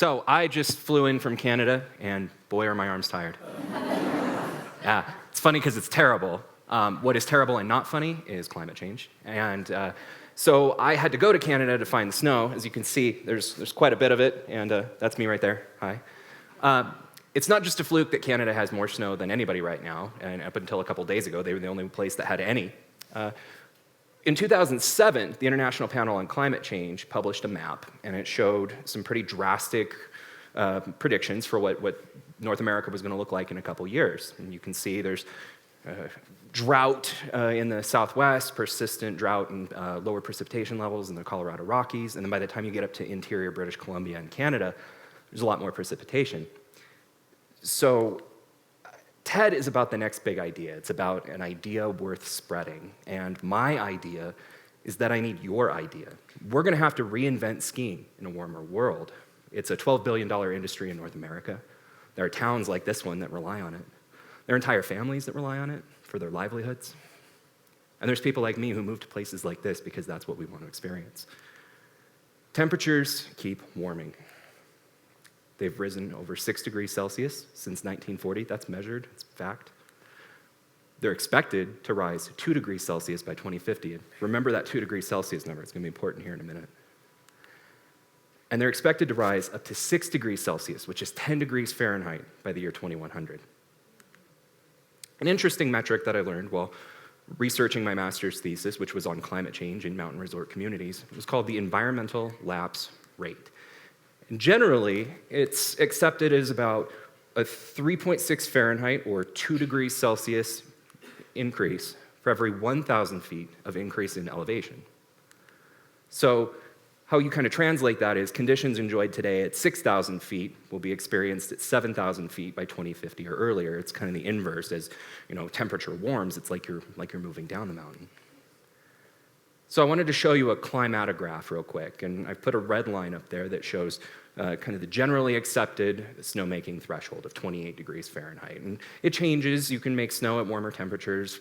So I just flew in from Canada, and boy, are my arms tired. Yeah, it's funny because it's terrible. What is terrible and not funny is climate change. And so I had to go to Canada to find the snow. As you can see, there's quite a bit of it, and that's me right there. Hi. It's not just a fluke that Canada has more snow than anybody right now, and up until a couple days ago, they were the only place that had any. In 2007, the International Panel on Climate Change published a map, and it showed some pretty drastic predictions for what North America was going to look like in a couple years. And you can see there's drought in the Southwest, persistent drought and lower precipitation levels in the Colorado Rockies, and then by the time you get up to interior British Columbia and Canada, there's a lot more precipitation. So TED is about the next big idea. It's about an idea worth spreading. And my idea is that I need your idea. We're going to have to reinvent skiing in a warmer world. It's a $12 billion industry in North America. There are towns like this one that rely on it. There are entire families that rely on it for their livelihoods. And there's people like me who move to places like this because that's what we want to experience. Temperatures keep warming. They've risen over 6 degrees Celsius since 1940. That's measured, it's a fact. They're expected to rise 2 degrees Celsius by 2050. And remember that 2 degrees Celsius number, it's going to be important here in a minute. And they're expected to rise up to 6 degrees Celsius, which is 10 degrees Fahrenheit by the year 2100. An interesting metric that I learned while researching my master's thesis, which was on climate change in mountain resort communities, was called the environmental lapse rate. And generally, it's accepted as about a 3.6 Fahrenheit or 2 degrees Celsius increase for every 1,000 feet of increase in elevation. So how you kind of translate that is conditions enjoyed today at 6,000 feet will be experienced at 7,000 feet by 2050 or earlier. It's kind of the inverse. As temperature warms, it's like you're moving down the mountain. So I wanted to show you a climatograph real quick, and I've put a red line up there that shows kind of the generally accepted snowmaking threshold of 28 degrees Fahrenheit. And it changes. You can make snow at warmer temperatures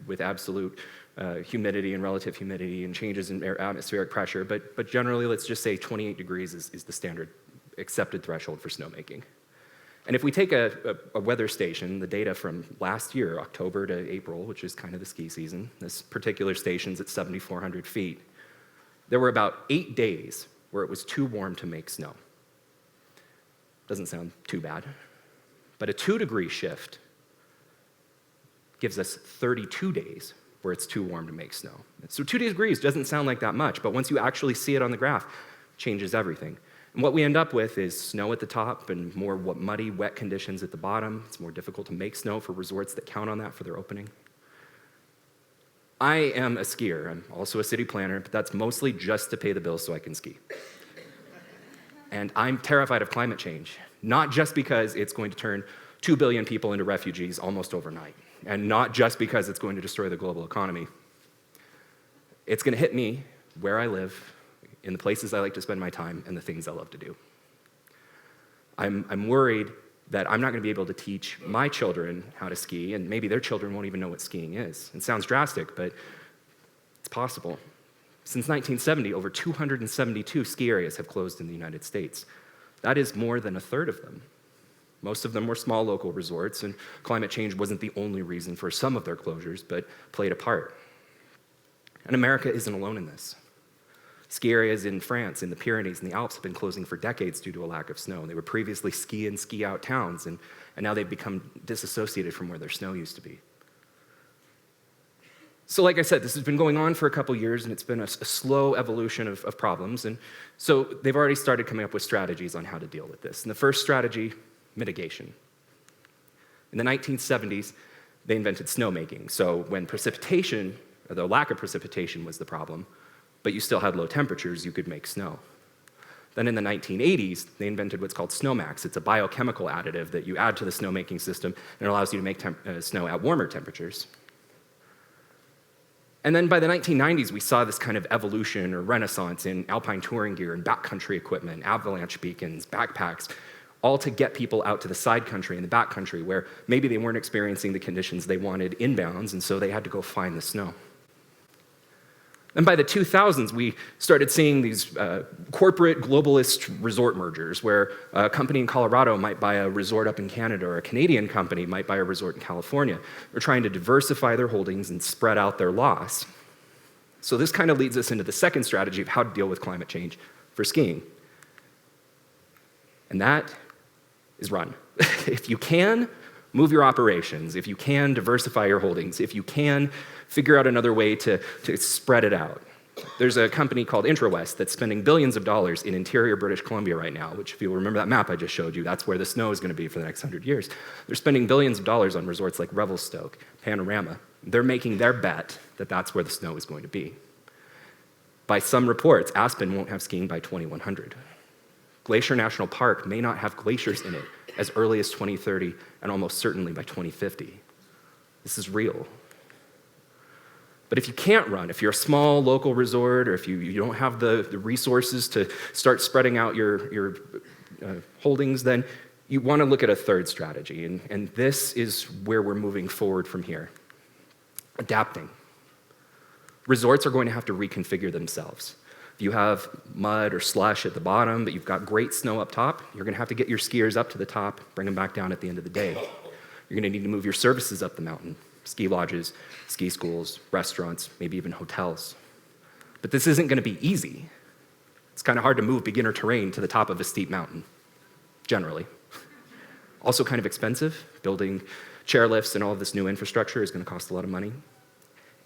with absolute humidity and relative humidity and changes in atmospheric pressure, but generally, let's just say 28 degrees is the standard accepted threshold for snowmaking. And if we take a weather station, the data from last year, October to April, which is kind of the ski season, this particular station's at 7,400 feet, there were about 8 days where it was too warm to make snow. Doesn't sound too bad. But a 2-degree shift gives us 32 days where it's too warm to make snow. So 2 degrees doesn't sound like that much, but once you actually see it on the graph, it changes everything. And what we end up with is snow at the top and more muddy, wet conditions at the bottom. It's more difficult to make snow for resorts that count on that for their opening. I am a skier. I'm also a city planner, but that's mostly just to pay the bills so I can ski. And I'm terrified of climate change, not just because it's going to turn 2 billion people into refugees almost overnight, and not just because it's going to destroy the global economy. It's going to hit me where I live, in the places I like to spend my time, and the things I love to do. I'm worried that I'm not going to be able to teach my children how to ski, and maybe their children won't even know what skiing is. It sounds drastic, but it's possible. Since 1970, over 272 ski areas have closed in the United States. That is more than a third of them. Most of them were small local resorts, and climate change wasn't the only reason for some of their closures, but played a part. And America isn't alone in this. Ski areas in France, in the Pyrenees, and the Alps have been closing for decades due to a lack of snow. They were previously ski in, ski out towns, and now they've become disassociated from where their snow used to be. So like I said, this has been going on for a couple years, and it's been a slow evolution of problems. And so they've already started coming up with strategies on how to deal with this. And the first strategy, mitigation. In the 1970s, they invented snowmaking. So when precipitation, or the lack of precipitation was the problem, but you still had low temperatures, you could make snow. Then in the 1980s, they invented what's called snowmax. It's a biochemical additive that you add to the snowmaking system, and it allows you to make snow at warmer temperatures. And then by the 1990s, we saw this kind of evolution or renaissance in alpine touring gear and backcountry equipment, avalanche beacons, backpacks, all to get people out to the side country and the backcountry where maybe they weren't experiencing the conditions they wanted inbounds, and so they had to go find the snow. Then by the 2000s, we started seeing these corporate globalist resort mergers where a company in Colorado might buy a resort up in Canada, or a Canadian company might buy a resort in California. They're trying to diversify their holdings and spread out their loss. So this kind of leads us into the second strategy of how to deal with climate change for skiing. And that is run. If you can, move your operations. If you can, diversify your holdings. If you can, figure out another way to spread it out. There's a company called IntraWest that's spending billions of dollars in interior British Columbia right now, which if you remember that map I just showed you, that's where the snow is going to be for the next 100 years. They're spending billions of dollars on resorts like Revelstoke, Panorama. They're making their bet that that's where the snow is going to be. By some reports, Aspen won't have skiing by 2100. Glacier National Park may not have glaciers in it as early as 2030 and almost certainly by 2050. This is real. But if you can't run, if you're a small local resort, or if you don't have the resources to start spreading out your holdings, then you want to look at a third strategy. And this is where we're moving forward from here. Adapting. Resorts are going to have to reconfigure themselves. If you have mud or slush at the bottom, but you've got great snow up top, you're going to have to get your skiers up to the top, bring them back down at the end of the day. You're going to need to move your services up the mountain. Ski lodges, ski schools, restaurants, maybe even hotels. But this isn't going to be easy. It's kind of hard to move beginner terrain to the top of a steep mountain, generally. Also kind of expensive. Building chairlifts and all of this new infrastructure is going to cost a lot of money.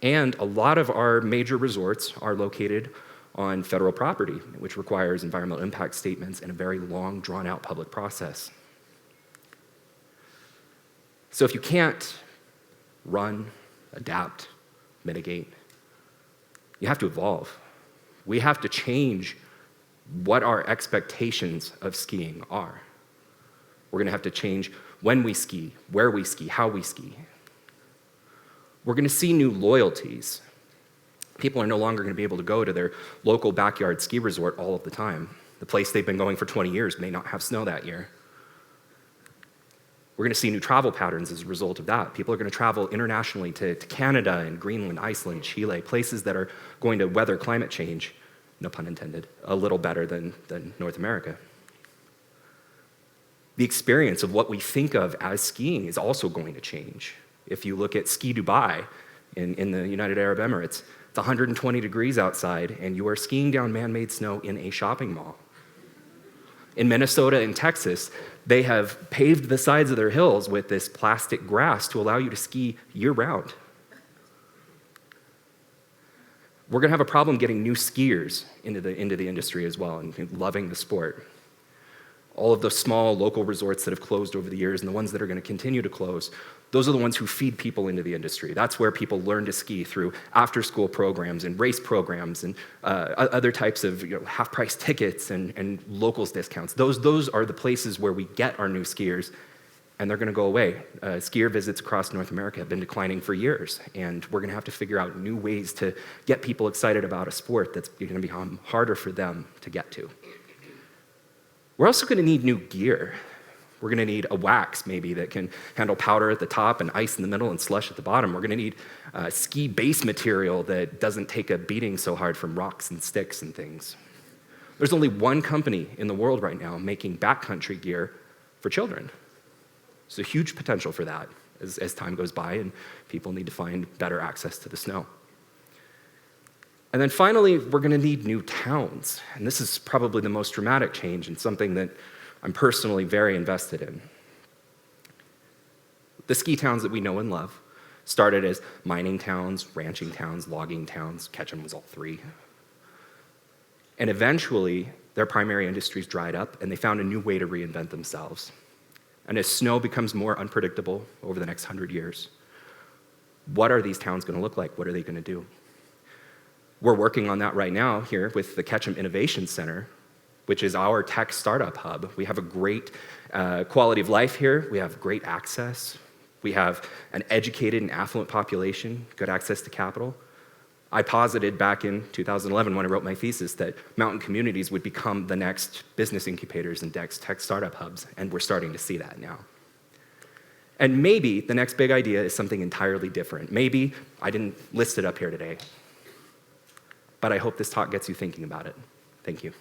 And a lot of our major resorts are located on federal property, which requires environmental impact statements and a very long, drawn-out public process. So if you can't run, adapt, mitigate, you have to evolve. We have to change what our expectations of skiing are. We're going to have to change when we ski, where we ski, how we ski. We're going to see new loyalties. People are no longer going to be able to go to their local backyard ski resort all of the time. The place they've been going for 20 years may not have snow that year. We're going to see new travel patterns as a result of that. People are going to travel internationally to Canada and Greenland, Iceland, Chile, places that are going to weather climate change, no pun intended, a little better than North America. The experience of what we think of as skiing is also going to change. If you look at Ski Dubai in the United Arab Emirates, it's 120 degrees outside, and you are skiing down man-made snow in a shopping mall. In Minnesota and Texas, they have paved the sides of their hills with this plastic grass to allow you to ski year-round. We're going to have a problem getting new skiers into the industry as well and loving the sport. All of those small local resorts that have closed over the years and the ones that are going to continue to close, those are the ones who feed people into the industry. That's where people learn to ski, through after-school programs and race programs and other types of half-price tickets and locals discounts. Those are the places where we get our new skiers, and they're going to go away. Skier visits across North America have been declining for years, and we're going to have to figure out new ways to get people excited about a sport that's going to become harder for them to get to. We're also going to need new gear. We're going to need a wax, maybe, that can handle powder at the top and ice in the middle and slush at the bottom. We're going to need ski base material that doesn't take a beating so hard from rocks and sticks and things. There's only one company in the world right now making backcountry gear for children. There's a huge potential for that as time goes by and people need to find better access to the snow. And then finally, we're going to need new towns. And this is probably the most dramatic change and something that I'm personally very invested in. The ski towns that we know and love started as mining towns, ranching towns, logging towns. Ketchum was all three. And eventually, their primary industries dried up, and they found a new way to reinvent themselves. And as snow becomes more unpredictable over the next 100 years, what are these towns going to look like? What are they going to do? We're working on that right now here with the Ketchum Innovation Center, which is our tech startup hub. We have a great quality of life here. We have great access. We have an educated and affluent population, good access to capital. I posited back in 2011 when I wrote my thesis that mountain communities would become the next business incubators and next tech startup hubs, and we're starting to see that now. And maybe the next big idea is something entirely different. Maybe, I didn't list it up here today, but I hope this talk gets you thinking about it. Thank you.